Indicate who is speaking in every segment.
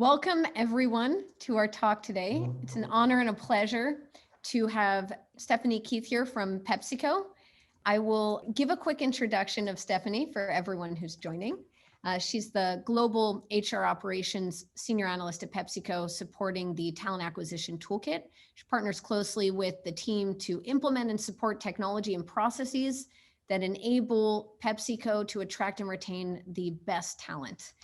Speaker 1: Welcome everyone to our talk today. It's an honor and a pleasure to have Stephanie Keith here from PepsiCo. I will give a quick introduction of Stephanie for everyone who's joining. She's the Global HR Operations Senior Analyst at PepsiCo, supporting the Talent Acquisition Toolkit. She partners closely with the team to implement and support technology and processes that enable PepsiCo to attract and retain the best talent.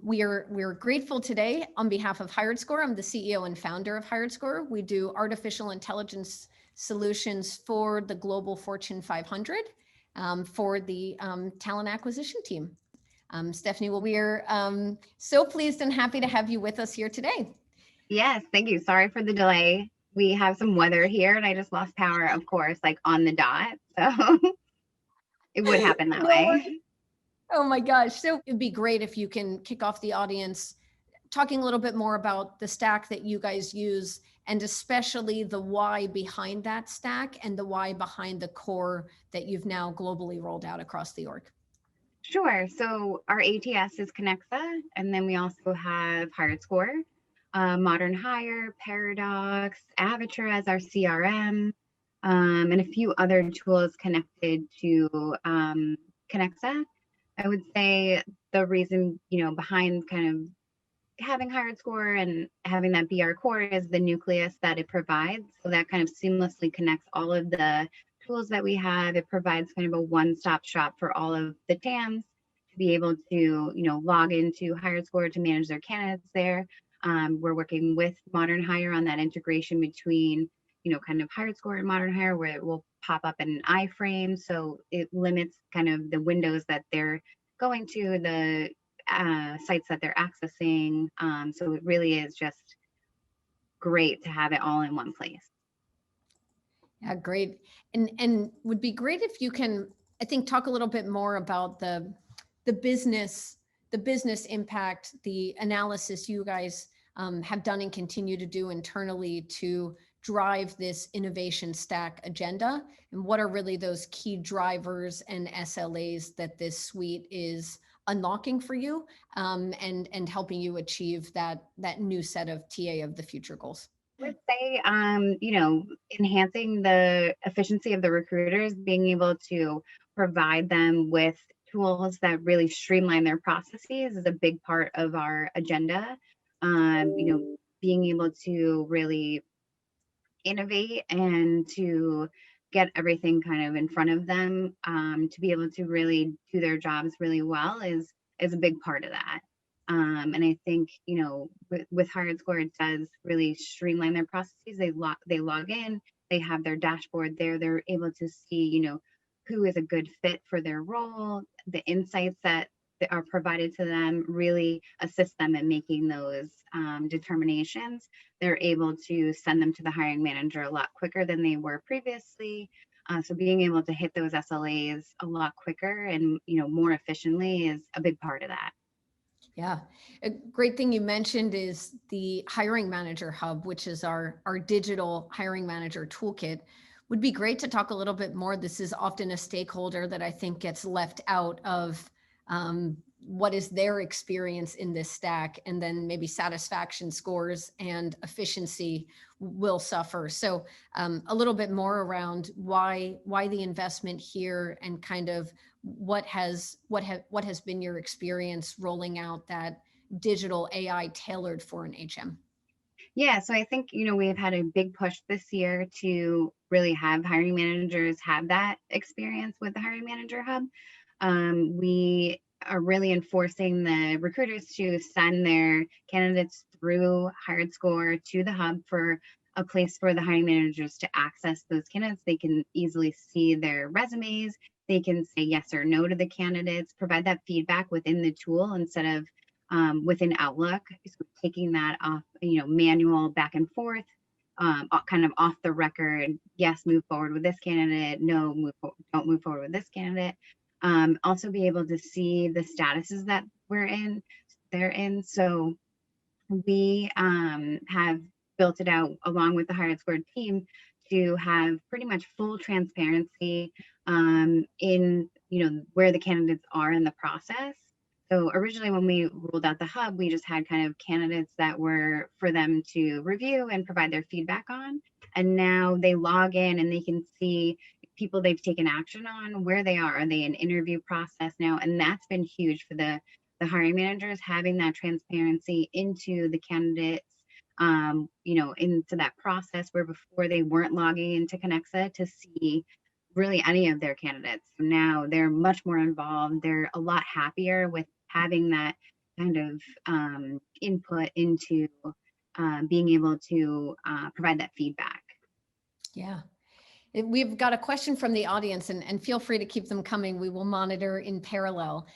Speaker 1: We're grateful today on behalf of HiredScore. I'm the CEO and founder of HiredScore. We do artificial intelligence solutions for the global Fortune 500 for the talent acquisition team. Stephanie, well, we're so pleased and happy to have you with us here today.
Speaker 2: Yes, thank you. Sorry for the delay. We have some weather here and I just lost power, of course, like on the dot. So it would happen that way.
Speaker 1: Oh my gosh. So it'd be great if you can kick off the audience talking a little bit more about the stack that you guys use, and especially the why behind that stack and the why behind the core that you've now globally rolled out across the org.
Speaker 2: Sure. So our ATS is Connexa, and then we also have HiredScore, Modern Hire, Paradox, Avature as our CRM, and a few other tools connected to Connexa. I would say the reason, behind kind of having HiredScore and having that be our core is the nucleus that it provides. So that kind of seamlessly connects all of the tools that we have. It provides kind of a one-stop shop for all of the TAMs to be able to, log into HiredScore to manage their candidates there. We're working with Modern Hire on that integration between, kind of HiredScore and Modern Hire, where it will pop up in an iframe. So it limits kind of the windows that they're going to, the sites that they're accessing. So it really is just great to have it all in one place.
Speaker 1: Yeah, great. And would be great if you can, I think, talk a little bit more about the business impact, the analysis you guys have done and continue to do internally to drive this innovation stack agenda, and what are really those key drivers and SLAs that this suite is unlocking for you, and helping you achieve that new set of TA of the future goals.
Speaker 2: I would say, enhancing the efficiency of the recruiters, being able to provide them with tools that really streamline their processes is a big part of our agenda. Being able to really innovate and to get everything kind of in front of them, to be able to really do their jobs really well is a big part of that. And I think, with HiredScore, it does really streamline their processes. They log in, they have their dashboard there. They're able to see, who is a good fit for their role. The insights that are provided to them really assist them in making those determinations. They're able to send them to the hiring manager a lot quicker than they were previously. So being able to hit those SLAs a lot quicker and, more efficiently is a big part of that.
Speaker 1: Yeah, a great thing you mentioned is the hiring manager hub, which is our digital hiring manager toolkit. Would be great to talk a little bit more. This is often a stakeholder that I think gets left out of what is their experience in this stack, and then maybe satisfaction scores and efficiency will suffer. So a little bit more around why the investment here, and kind of what has been your experience rolling out that digital AI tailored for an HM?
Speaker 2: Yeah, so I think, we've had a big push this year to really have hiring managers have that experience with the Hiring Manager Hub. We are really enforcing the recruiters to send their candidates through HiredScore to the hub for a place for the hiring managers to access those candidates. They can easily see their resumes. They can say yes or no to the candidates, provide that feedback within the tool instead of within Outlook. So taking that off, manual back and forth, kind of off the record. Yes, move forward with this candidate. No, don't move forward with this candidate. Also be able to see the statuses that they're in. So we have built it out along with the HiredScore team to have pretty much full transparency in where the candidates are in the process. So originally when we rolled out the hub, we just had kind of candidates that were for them to review and provide their feedback on. And now they log in and they can see people they've taken action on, where they are. Are they in interview process now? And that's been huge for the hiring managers, having that transparency into the candidates, into that process where before they weren't logging into Connexa to see really any of their candidates. So now they're much more involved. They're a lot happier with having that kind of input into being able to provide that feedback.
Speaker 1: Yeah. We've got a question from the audience, and feel free to keep them coming. We will monitor in parallel.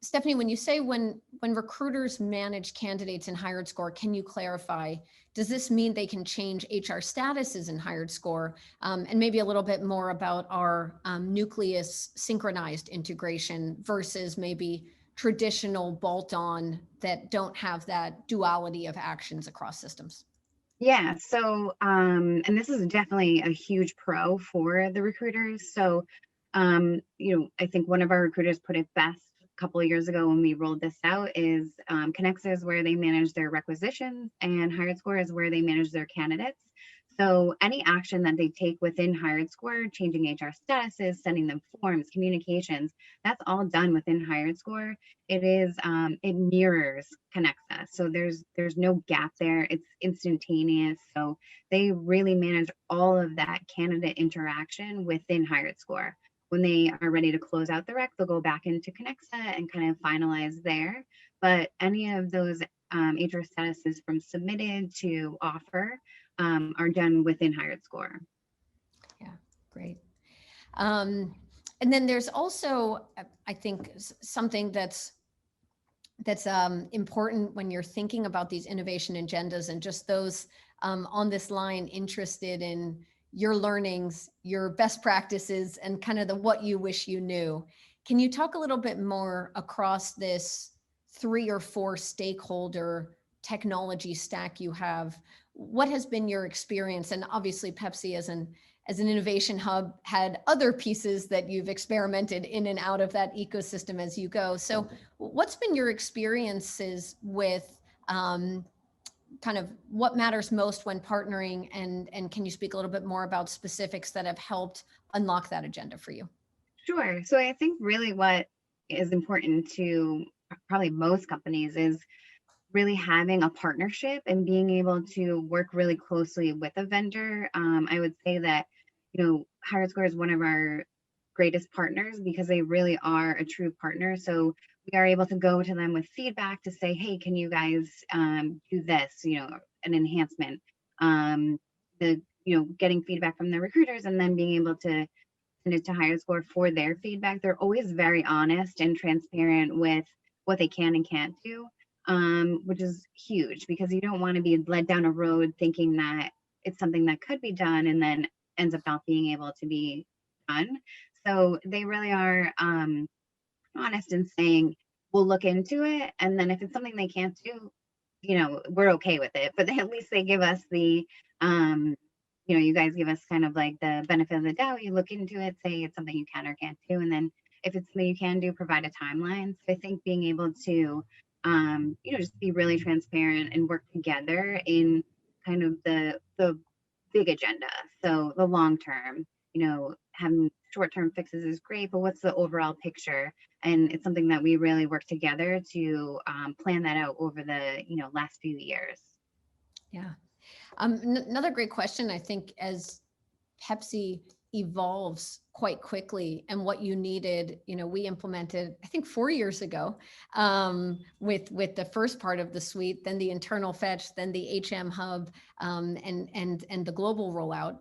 Speaker 1: Stephanie, when you say when recruiters manage candidates in HiredScore, can you clarify, does this mean they can change HR statuses in HiredScore? And maybe a little bit more about our nucleus synchronized integration versus maybe traditional bolt-on that don't have that duality of actions across systems?
Speaker 2: Yeah. So, and this is definitely a huge pro for the recruiters. So, I think one of our recruiters put it best a couple of years ago when we rolled this out is Connexa is where they manage their requisitions and HiredScore is where they manage their candidates. So any action that they take within HiredScore, changing HR statuses, sending them forms, communications, that's all done within HiredScore. It mirrors Connexa. So there's no gap there. It's instantaneous. So they really manage all of that candidate interaction within HiredScore. When they are ready to close out the rec, they'll go back into Connexa and kind of finalize there. But any of those HR statuses from submitted to offer are done within HiredScore.
Speaker 1: Yeah, great. And then there's also, I think, something that's important when you're thinking about these innovation agendas and just those on this line interested in your learnings, your best practices, and kind of the what you wish you knew. Can you talk a little bit more across this 3 or 4 stakeholder technology stack you have? What has been your experience? And obviously Pepsi as an innovation hub had other pieces that you've experimented in and out of that ecosystem as you go. So what's been your experiences with kind of what matters most when partnering, and can you speak a little bit more about specifics that have helped unlock that agenda for you?
Speaker 2: Sure. So I think really what is important to probably most companies is really having a partnership and being able to work really closely with a vendor. I would say that, HiredScore is one of our greatest partners because they really are a true partner. So we are able to go to them with feedback to say, hey, can you guys do this, an enhancement. Getting feedback from the recruiters and then being able to send it to HiredScore for their feedback. They're always very honest and transparent with what they can and can't do, which is huge because you don't want to be led down a road thinking that it's something that could be done and then ends up not being able to be done. So they really are honest in saying, we'll look into it. And then if it's something they can't do, we're okay with it. But at least they give us you guys give us kind of like the benefit of the doubt. You look into it, say it's something you can or can't do. And then if it's something you can do, provide a timeline. So I think being able to, just be really transparent and work together in kind of the big agenda. So the long term, having short-term fixes is great, but what's the overall picture? And it's something that we really work together to plan that out over the last few years.
Speaker 1: Yeah. Another great question, I think, as Pepsi evolves quite quickly and what you needed, we implemented, I think 4 years ago, with the first part of the suite, then the internal fetch, then the HM hub, and the global rollout.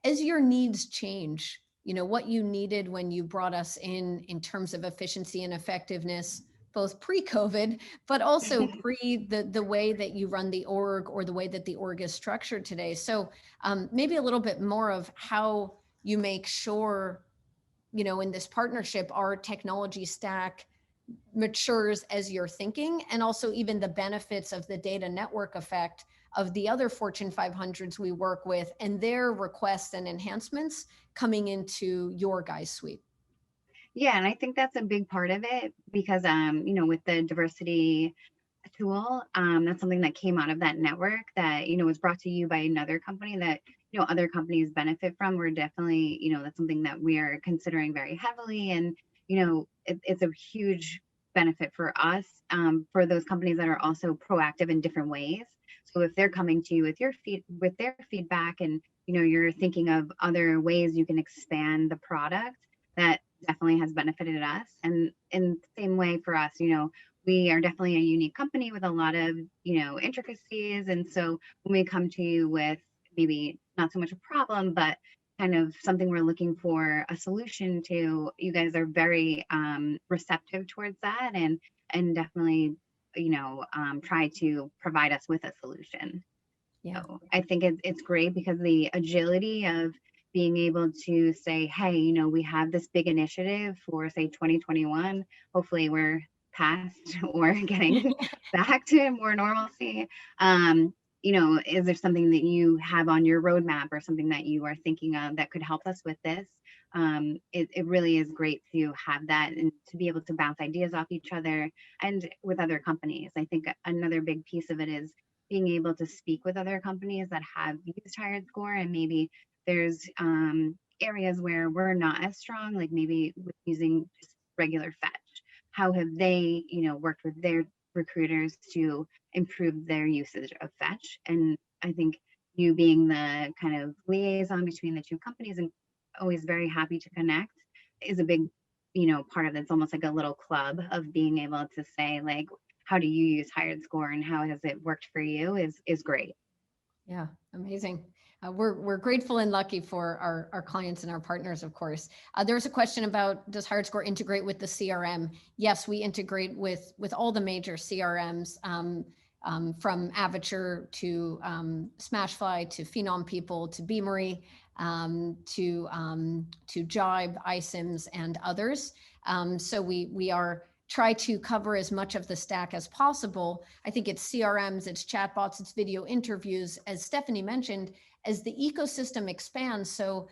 Speaker 1: As your needs change, what you needed when you brought us in terms of efficiency and effectiveness, both pre-COVID, but also pre the way that you run the org or the way that the org is structured today. So maybe a little bit more of how you make sure, in this partnership, our technology stack matures as you're thinking, and also even the benefits of the data network effect of the other Fortune 500s we work with and their requests and enhancements coming into your guys' suite.
Speaker 2: Yeah, and I think that's a big part of it because, with the diversity tool, that's something that came out of that network that, was brought to you by another company that, other companies benefit from. We're definitely, that's something that we are considering very heavily. And, it's a huge benefit for us, for those companies that are also proactive in different ways. So if they're coming to you with with their feedback and, you're thinking of other ways you can expand the product, that definitely has benefited us. And in the same way for us, we are definitely a unique company with a lot of, intricacies. And so when we come to you with maybe not so much a problem, but kind of something we're looking for a solution to, you guys are very receptive towards that, and definitely, try to provide us with a solution.
Speaker 1: Yeah.
Speaker 2: So I think it's great because the agility of being able to say, hey, we have this big initiative for, say, 2021. Hopefully we're past or getting back to more normalcy. Is there something that you have on your roadmap or something that you are thinking of that could help us with this? It really is great to have that and to be able to bounce ideas off each other and with other companies. I think another big piece of it is being able to speak with other companies that have used HiredScore, and maybe there's areas where we're not as strong, like maybe with using just regular fetch. How have they, worked with their recruiters to improve their usage of fetch? And I think you being the kind of liaison between the two companies and always very happy to connect is a big, part of it. It's almost like a little club of being able to say, like, how do you use HiredScore and how has it worked for you is great.
Speaker 1: Yeah, amazing. We're grateful and lucky for our clients and our partners, of course. There's a question about, does HiredScore integrate with the CRM? Yes, we integrate with all the major CRMs, from Avature to Smashfly to Phenom People to Beamery, to Jibe, iCIMS, and others. So we are try to cover as much of the stack as possible. I think it's CRMs, it's chatbots, it's video interviews, as Stephanie mentioned, as the ecosystem expands. So,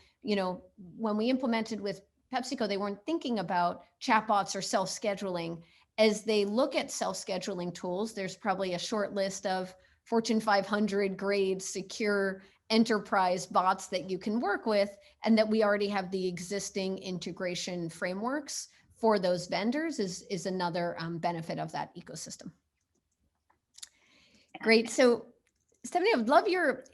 Speaker 1: when we implemented with PepsiCo, they weren't thinking about chatbots or self-scheduling. As they look at self-scheduling tools, there's probably a short list of Fortune 500 grade secure enterprise bots that you can work with, and that we already have the existing integration frameworks for those vendors is another benefit of that ecosystem. Great. So Stephanie, I would love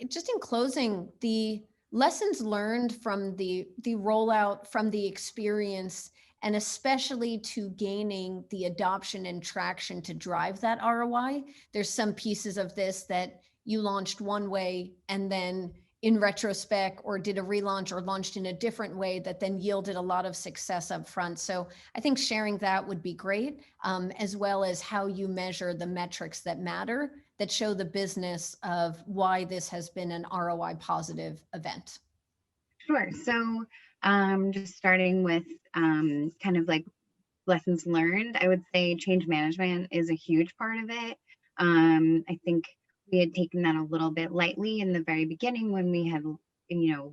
Speaker 1: just in closing, the lessons learned from the rollout, from the experience, and especially to gaining the adoption and traction to drive that ROI. There's some pieces of this that you launched one way and then in retrospect or did a relaunch or launched in a different way that then yielded a lot of success up front. So I think sharing that would be great, as well as how you measure the metrics that matter, that show the business of why this has been an ROI positive event.
Speaker 2: Sure. So just starting with kind of like lessons learned, I would say change management is a huge part of it. I think we had taken that a little bit lightly in the very beginning when we had,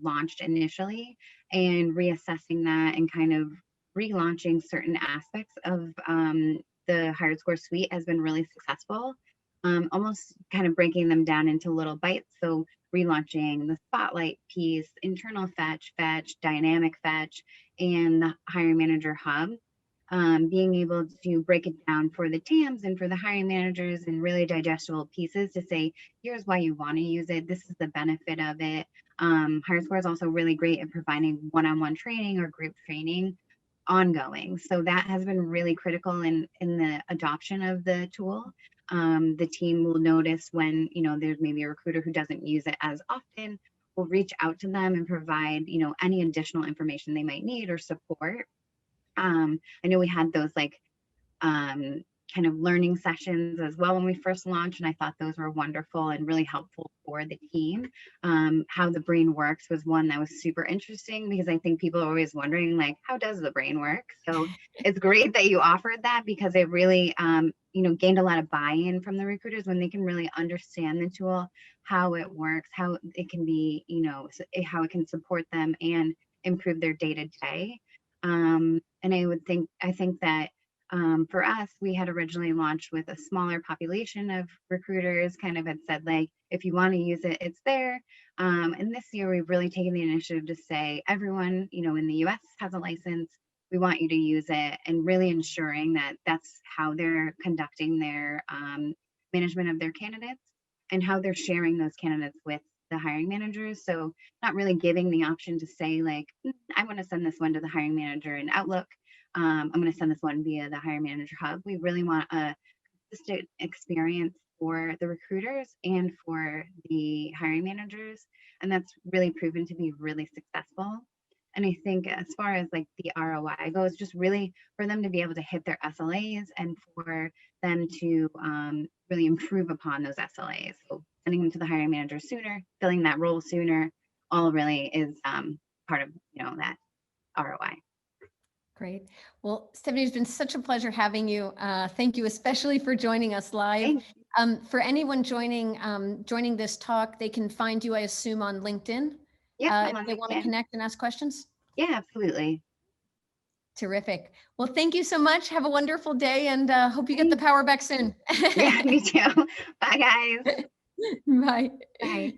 Speaker 2: launched initially, and reassessing that and kind of relaunching certain aspects of the HiredScore suite has been really successful. Almost kind of breaking them down into little bites. So relaunching the spotlight piece, internal fetch, dynamic fetch, and the hiring manager hub. Being able to break it down for the TAMs and for the hiring managers in really digestible pieces to say, here's why you want to use it. This is the benefit of it. HiredScore is also really great at providing one-on-one training or group training ongoing. So that has been really critical in the adoption of the tool. The team will notice when, there's maybe a recruiter who doesn't use it as often. We'll reach out to them and provide, any additional information they might need or support. I know we had those like kind of learning sessions as well when we first launched, and I thought those were wonderful and really helpful for the team. How the brain works was one that was super interesting because I think people are always wondering, like, how does the brain work? So it's great that you offered that because it really, gained a lot of buy-in from the recruiters when they can really understand the tool, how it works, how it can be, how it can support them and improve their day-to-day. And I think that for us, we had originally launched with a smaller population of recruiters, kind of had said, like, if you want to use it, it's there. And this year, we've really taken the initiative to say, everyone, in the US has a license. We want you to use it, and really ensuring that that's how they're conducting their management of their candidates and how they're sharing those candidates with the hiring managers. So not really giving the option to say, like, I want to send this one to the hiring manager in Outlook. I'm going to send this one via the hiring manager hub. We really want a consistent experience for the recruiters and for the hiring managers. And that's really proven to be really successful. And I think as far as like the ROI goes, just really for them to be able to hit their SLAs and for them to really improve upon those SLAs. So sending them to the hiring manager sooner, filling that role sooner, all really is part of that ROI.
Speaker 1: Great. Well, Stephanie, it's been such a pleasure having you. Thank you, especially for joining us live. For anyone joining this talk, they can find you, I assume, on LinkedIn.
Speaker 2: Yeah,
Speaker 1: If they want to connect and ask questions.
Speaker 2: Yeah, absolutely.
Speaker 1: Terrific. Well, thank you so much. Have a wonderful day, and hope you get the power back soon.
Speaker 2: Yeah, me too. Bye, guys.
Speaker 1: Bye.
Speaker 2: Bye.